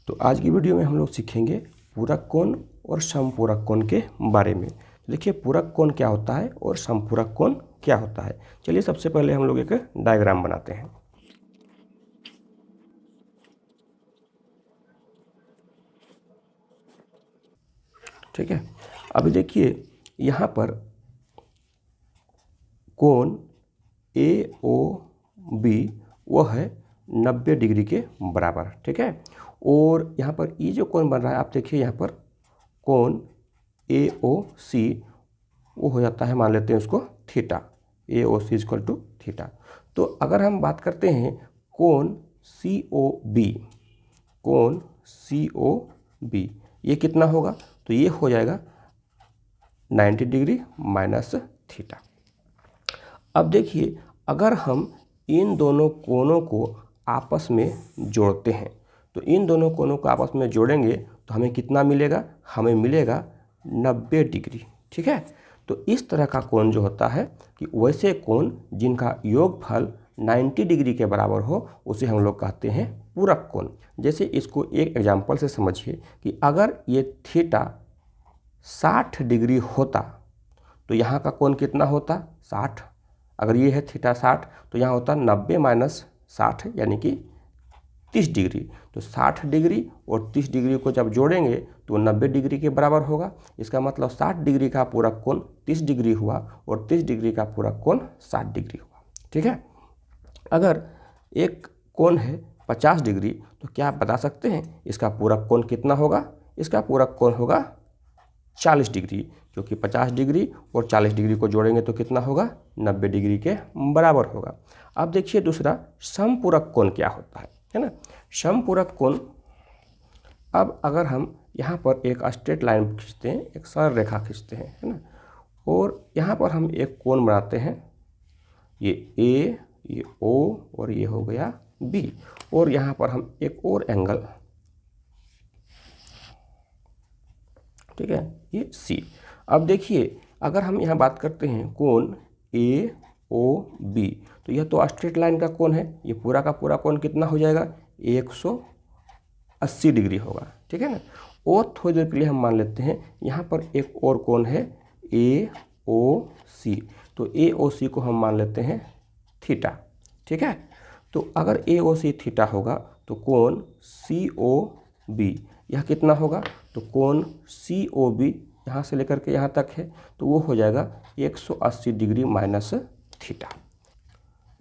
तो आज की वीडियो में हम लोग सीखेंगे पूरक कोण और समपूरक कोण के बारे में। देखिए पूरक कोण क्या होता है और समपूरक कोण क्या होता है। चलिए सबसे पहले हम लोग एक डायग्राम बनाते हैं। ठीक है, अभी देखिए यहाँ पर कोण AOB वो है 90 डिग्री के बराबर। ठीक है, और यहाँ पर ये जो कोण बन रहा है आप देखिए यहाँ पर कोण AOC वो हो जाता है, मान लेते हैं उसको theta, AOC equal to theta. तो अगर हम बात करते हैं कोण COB ये कितना होगा, तो ये हो जाएगा 90 डिग्री माइनस थीटा। अब देखिए अगर हम इन दोनों कोणों को आपस में जोड़ते हैं तो इन दोनों कोणों को आपस में जोड़ेंगे तो हमें कितना मिलेगा, हमें मिलेगा 90 डिग्री। ठीक है, तो इस तरह का कोण जो होता है कि वैसे कोण जिनका योगफल 90 डिग्री के बराबर हो उसे हम लोग कहते हैं पूरक कोण। जैसे इसको एक एग्जांपल से समझिए कि अगर ये थीटा 60 डिग्री होता तो यहाँ का कोण कितना होता 60। अगर ये है थीटा 60 तो यहाँ होता 90 माइनस 60 यानी कि 30 डिग्री। तो 60 डिग्री और 30 डिग्री को जब जोड़ेंगे तो 90 डिग्री के बराबर होगा। इसका मतलब 60 डिग्री का पूरक कोण 30 डिग्री हुआ और 30 डिग्री का पूरक कोण 60 डिग्री हुआ। ठीक है, अगर एक कोण है 50 डिग्री तो क्या आप बता सकते हैं इसका पूरक कोण कितना होगा? इसका पूरक कोण होगा 40 डिग्री, क्योंकि 50 डिग्री और 40 डिग्री को जोड़ेंगे तो कितना होगा 90 डिग्री के बराबर होगा। अब देखिए दूसरा समपूरक कोण क्या होता है ना। समपूरक कोण, अब अगर हम यहाँ पर एक स्ट्रेट लाइन खींचते हैं, एक सरल रेखा खींचते हैं, है ना, और यहाँ पर हम एक कोण बनाते हैं, ये A, ये O और ये हो गया B, और यहाँ पर हम एक और एंगल, ठीक है, ये C। अब देखिए अगर हम यहाँ बात करते हैं कोण AOB तो यह तो स्ट्रेट लाइन का कोण है, ये पूरा का पूरा कोण कितना हो जाएगा 180 डिग्री होगा। ठीक है ना, और थोड़ी देर के लिए हम मान लेते हैं यहाँ पर एक और कोण है AOC, तो AOC को हम मान लेते हैं थीटा। ठीक है, तो अगर AOC थीटा होगा तो कोण COB यह कितना होगा, तो कोण COB यहाँ से लेकर के यहाँ तक है तो वो हो जाएगा 180 degree minus theta,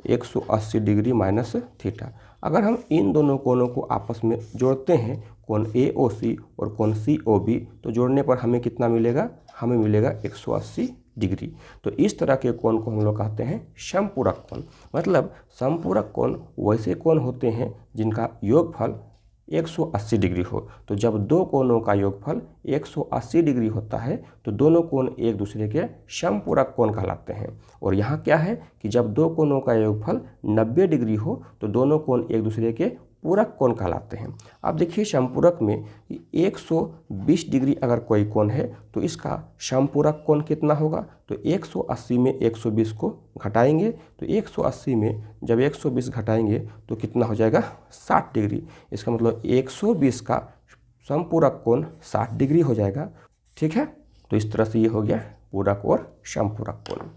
180 degree minus theta. अगर हम इन दोनों कोणों को आपस में जोड़ते हैं कोण AOC और कोण COB तो जोड़ने पर हमें कितना मिलेगा, हमें मिलेगा 180 डिग्री। तो इस तरह के कोण को हम लोग कहते हैं समपूरक कोण। मतलब समपूरक कोण वैसे कोण होते हैं जिनका योगफल 180 डिग्री हो। तो जब दो कोणों का योगफल 180 डिग्री होता है तो दोनों कोण एक दूसरे के समपूरक कोण कहलाते हैं। और यहाँ क्या है कि जब दो कोणों का योगफल 90 डिग्री हो तो दोनों कोण एक दूसरे के पूरक कोण कहलाते हैं। अब देखिए समपूरक में 120 डिग्री अगर कोई कोण है तो इसका समपूरक कोण कितना होगा, तो 180 में 120 को घटाएंगे तो 180 में जब 120 घटाएंगे तो कितना हो जाएगा 60 डिग्री। इसका मतलब 120 का समपूरक कोण 60 डिग्री हो जाएगा। ठीक है, तो इस तरह से ये हो गया पूरक और समपूरक कोण।